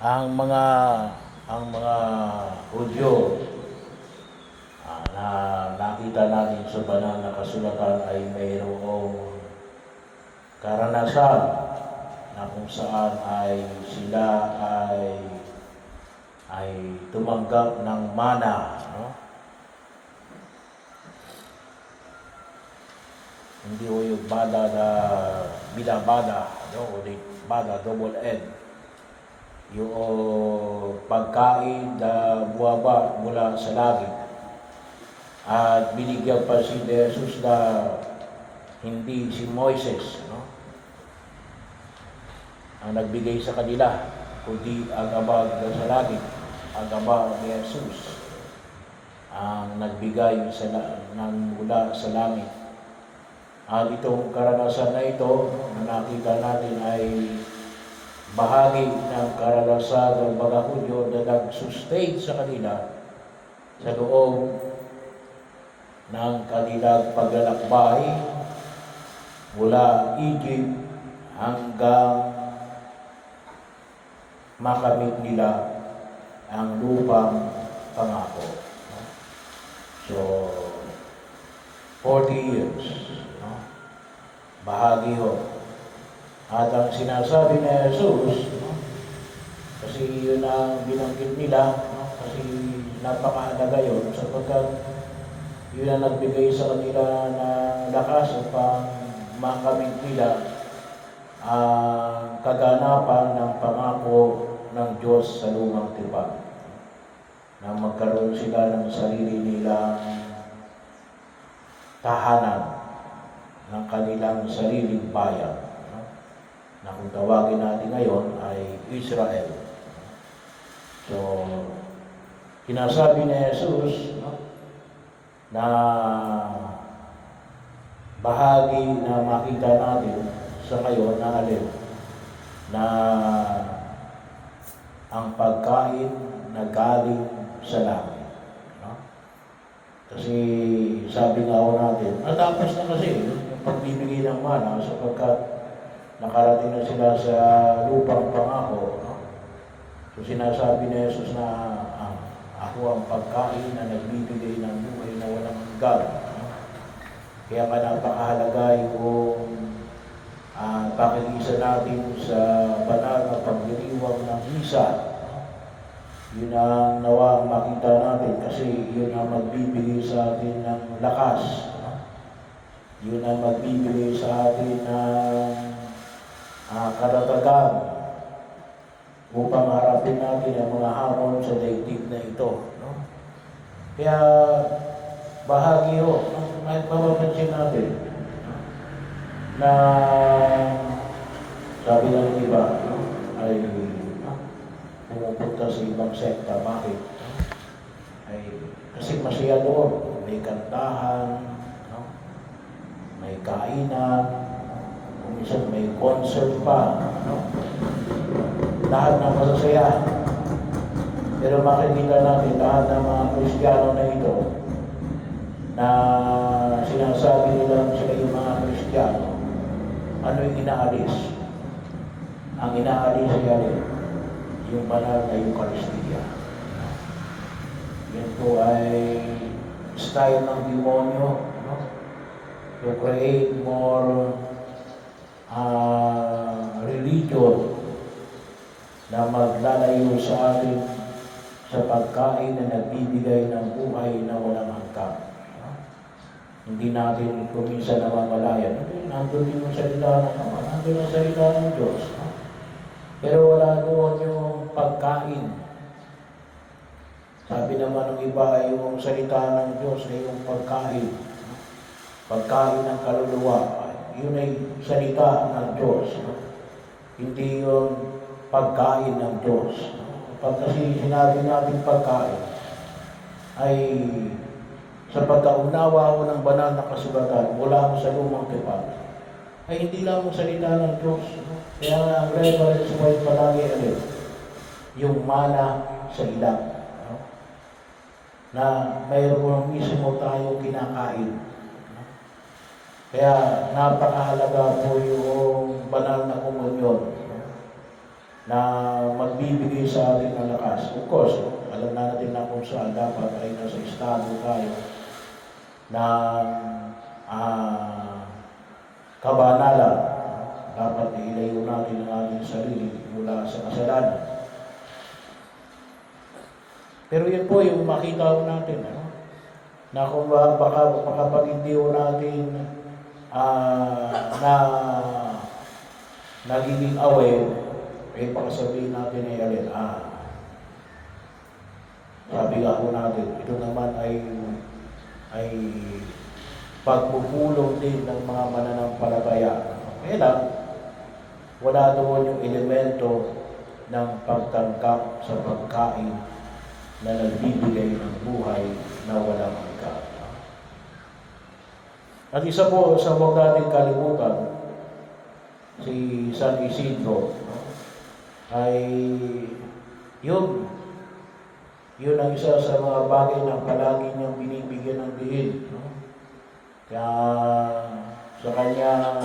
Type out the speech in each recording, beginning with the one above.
ang mga ang mga Hudyo na nakita natin sa banal na kasulatan ay mayroong karanasan na kung saan ay sila ay tumanggap ng mana, no? Hindi o yung bada na binabada, no? O di bada, double N. Yung pagkain na buwaba mula sa langit. At binigyan pa si Jesus na hindi si Moises, no? Ang nagbigay sa kanila, kundi ang Ama na sa langit, ang Ama ni Jesus ang nagbigay mula sa langit. At itong karanasan na ito na nakita natin ay bahagi ng karanasan ng mga Hudyo na nag-sustain sa kanila sa loob ng kanilang paglalakbay mula Egypt hanggang makamit nila ang lupang pangako. So, 40 years. Bahagi ho. At ang sinasabi ni Jesus, kasi yun ang binanggit nila, kasi napakahalaga yun, sapagkat yun ang nagbigay sa kanila ng lakas upang makamit nila ang kaganapan ng pangako ng Diyos sa lumang tipan, na magkaroon sila ng sarili nilang tahanan, ng kanilang sariling bayan, na kung tawagin natin ngayon ay Israel. So, sinasabi ni Jesus na bahagi na makita natin sa ngayon na alin, na ang pagkain na galing sa langit. Kasi sabi nga ako natin, natapos na kasi yung pagbibigay ng mana sapagkat nakarating na sila sa lupang pangako. So sinasabi ni Jesus na ako ang pagkain na nagbibigay ng buhay na walang hanggan. Kaya nga napakahalaga yung pakikisa natin sa banal na pagdiriwang ng misa. Yun ang nawa makita natin kasi yun ang magbibigay sa atin ng lakas. Yun ang magbibigay sa atin ng karatagan upang harapin natin ang mga hamon sa daigdig na ito. No? Kaya bahagi ho, may mapapansin natin na sabi ng iba, no? Ay pumupunta sa ibang sekta. Bakit? Ay kasi masaya doon. May kantahan, no? May kainan, kung minsan may concert pa, no? Lahat ng masasaya. Pero makikita natin lahat ng mga Kristiyano na ito na sinasabi nila sila yung mga Kristiyano, ano yung inaalis? Ang inaalis ay yung banal na Eucharistia. Yan po ay style ng demonyo, no? To create more religion na maglalayo sa atin sa pagkain na nagbibigay ng buhay na walang hanggan. Hindi natin kuminsan namamalayan. Nandun din yung salita ng Ama, nandun yung salita ng Diyos. Pero wala doon yung pagkain. Sabi naman ng iba ay yung salita ng Diyos ay yung pagkain. Pagkain ng kaluluwa. Yun ay salita ng Diyos. Hindi yung pagkain ng Diyos. Pag kasi sinabi natin pagkain, ay sa pagkaunawa ko ng banal na kasulatan mula mo sa lumang tipan, ay hindi lang ang salita ng Diyos. Kaya nga ang reference mo ay palagi yung mana sa ilang. Na mayroon mismo tayo kinakain. Kaya napakahalaga po yung banal na komunyon. na magbibigay sa atin ng lakas. Of course, alam na natin na kung saan dapat ay nasa estado tayo ng kabanalan. Dapat ilayo natin ang ating sarili mula sa kasalanan. Pero yun po yung makita ko natin, na kung baka pag hindi ko natin na nagiging aware, baka sabihin natin ay alin, sabi nga po natin, ito naman ay pagpupulong din ng mga mananampalataya. Kaya lang, wala doon yung elemento ng pagtangkap sa pagkain na nagbibigay ng buhay na walang hanggan. At isa po sa huwag natin kalimutan, si San Isidro, ay yun ang isa sa mga bagay na palagi niyang binibigyan ng diin. Kaya sa kanyang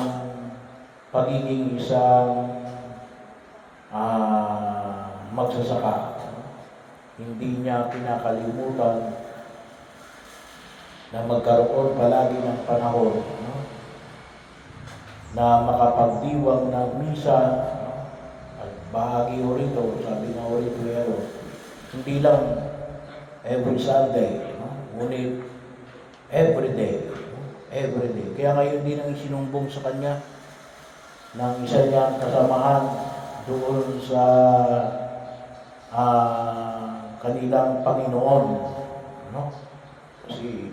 pagiging isang magsasaka, hindi niya kinakalimutan na magkaroon palagi ng panahon na makapagdiwang ng misa at bahagi ho rito, sabi nga ho rito, hindi lang every Sunday, ngunit every day. Kaya ngayon din ang isinumbong sa kanya ng isa niyang kasamahan doon sa kanilang Panginoon. Kasi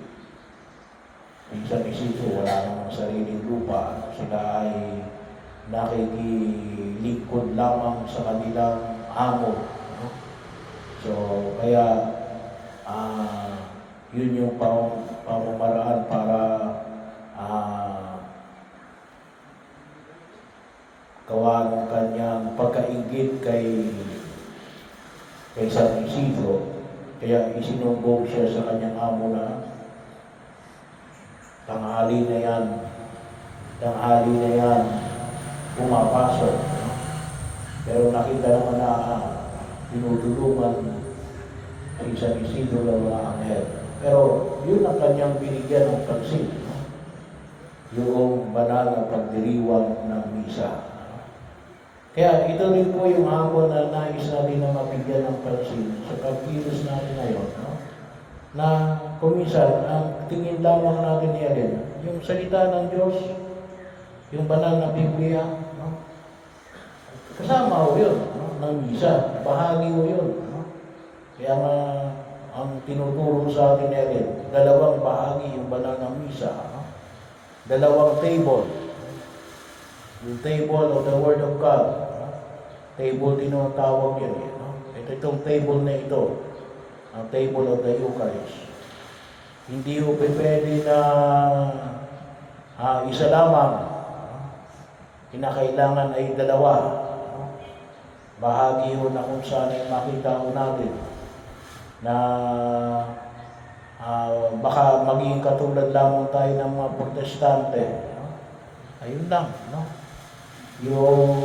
minsan Isidro wala namang sariling lupa. Sila ay nakikilingkod lamang sa kanilang amo. So, kaya yun yung pamamaraan para gawa ng kanyang pagkaingit kay San Isidro. Kaya isinumbong siya sa kanyang amo na tanghali na yan pumapasok. Pero nakita naman na tinutulungan si San Isidro ng mga anghel. Pero yun ang kanyang binigyan ng pansin, yung banal na pagdiriwang ng misa. Kaya ito rin po yung hamon na nais natin na mabigyan ng pansin sa pagkilos natin ngayon, na kuminsan ang tingin lamang natin yan, yung salita ng Diyos, yung banal na Biblia, kasama ho yun, ng misa, bahagi ho yun. Kaya ang tinuturo sa atin yan, dalawang bahagi yung banal ng misa, dalawang table, yung table of the Word of God, table din ang tawag yan. Itong table na ito, ang table of the Eucharist. Hindi ho pwede na isa lamang. Kinakailangan ay dalawa. Bahagi ho na kung saan ay makita ho natin na baka maging katulad lamang tayo ng mga protestante. Ayun lang, yung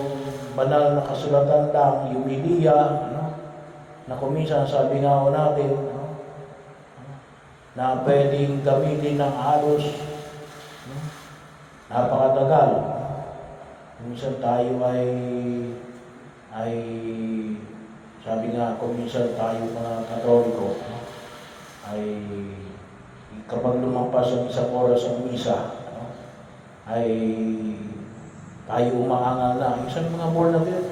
banal na kasulatan lang, yung Biblia, na kuminsan sabi nga ho natin, na pwedeng gamitin ng halos napakatagal. Kuminsan tayo ay sabi nga kuminsan tayo mga Katoliko, ay kapag lumampas ang isang oras ng misa, ay tayo umaangal na. Isang mga born again,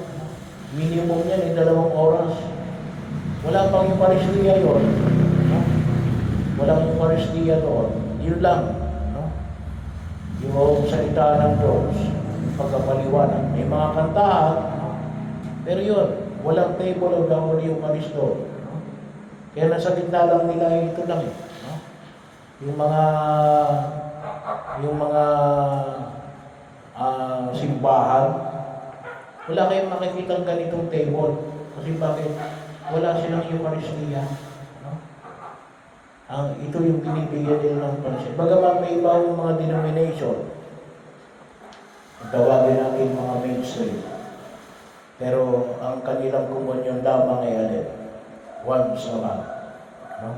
minimum yan ay 2 oras. Wala pang Eucharistia yun. Walang Eucharistia doon. Yun lang. Yung salita ng Diyos, pagkapaliwanag. May mga kantahan, pero yun, walang table of the Holy Eucharist doon. Kaya nasa gitna lang nila ito lang. Yung mga simbahan, wala kayong makikita ganitong table. Kasi bakit? Wala silang Eucharistia. Ito yung binibigyan nila ng pansin. Bagaman may ibang mga denomination, tawagin natin mga mainstream, Pero ang kanilang komunyon lamang ay alin? Once a month. No?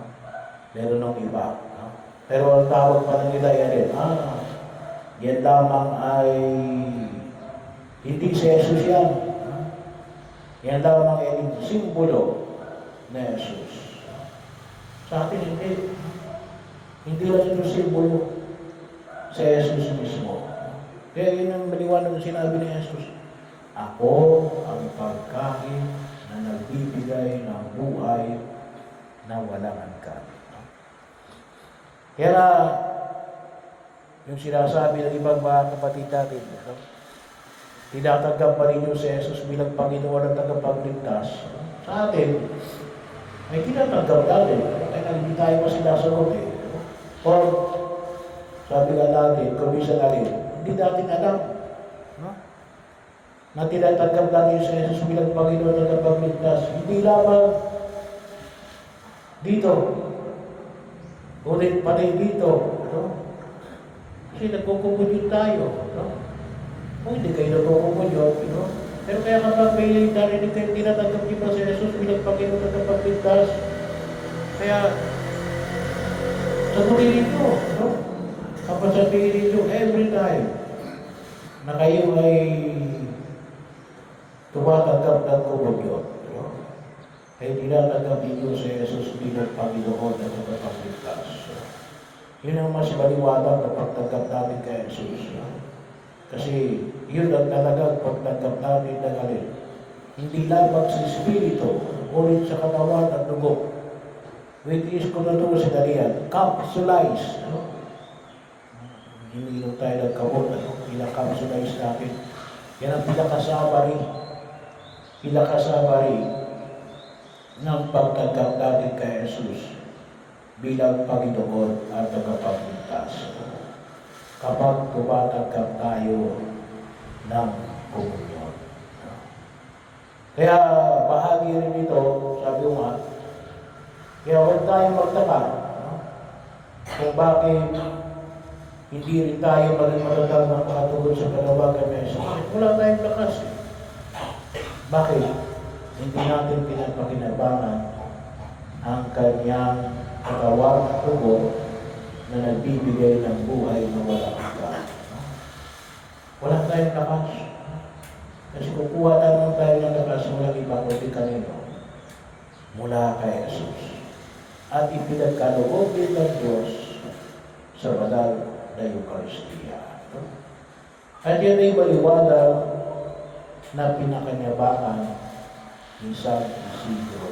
Meron ng iba. No? Pero ang tawag pa nila ay alin? Yan lamang ay hindi si Jesus yan. No? Yan lamang ay simbolo na Jesus. Sa atin hindi. Hindi lang ito simbolo sa Jesus mismo. Kaya yun ang maliwanag na sinabi ni Jesus. Ako ang pagkain na nagbibigay ng buhay na walang hanggan. Kaya yung sinasabi ng ibang mga kapatid natin, tinatanggap pa rin yung si Jesus bilang Panginoon at tagapagligtas. Sa atin, may tinatanggap natin. Kaya hindi tayo masinasagot eh. O, sabi nga natin, kumisa na rin, hindi natin alam. No? Na tinatanggap natin si Jesus bilang Panginoon at tagapagligtas. Hindi lamang dito. Ulit pati dito. No? Kasi nagkukumunyon tayo. No? Kung hindi kayo nagkukumunyon, no? Pero kaya kapag may narinig kayo tinatanggap niyo pa si Jesus bilang Panginoon at tagapagligtas, kaya sagutin ninyo, no? Kapag sabihin ninyo, every time na kayo ay tumatanggap ng komunyon, no? Ay tinatanggap ninyo si Jesus bilang Panginoon at tagapagligtas. Yun ang mas maliwanag na pagtanggap natin kay Jesus. No? Kasi yun ang talagang pagtanggap natin ng alin. Hindi lamang sa Espiritu, ulit sa katawan at dugo. Which is kung ito sa dalian, capsulize. No? Hininom tayo ng kamot, pinaka-capsulize natin. Yan ang pinaka-summary ng pagtanggap natin kay Jesus bilang Panginoon at tagapagligtas. Kapag tumatanggap tayo ng komunyon. Kaya bahagi rin ito, sabi ko nga, kaya huwag tayong magtaka kung bakit hindi rin tayo maging matatag ng makatulog sa panawagan ng Jesus. Wala tayong lakas. Bakit? Hindi natin pinapakinabangan ang kanyang katawan at tugo na nagbibigay ng buhay na walang hanggan. Wala tayong lakas. Kasi kukuha naman tayo ng lakas mula ibang kundi kanino? Mula kay Jesus. At ipinagkaloob din ng Diyos sa banal na Eucharistia. At yan ay maliwanag na pinakanyabangan ni San Isidro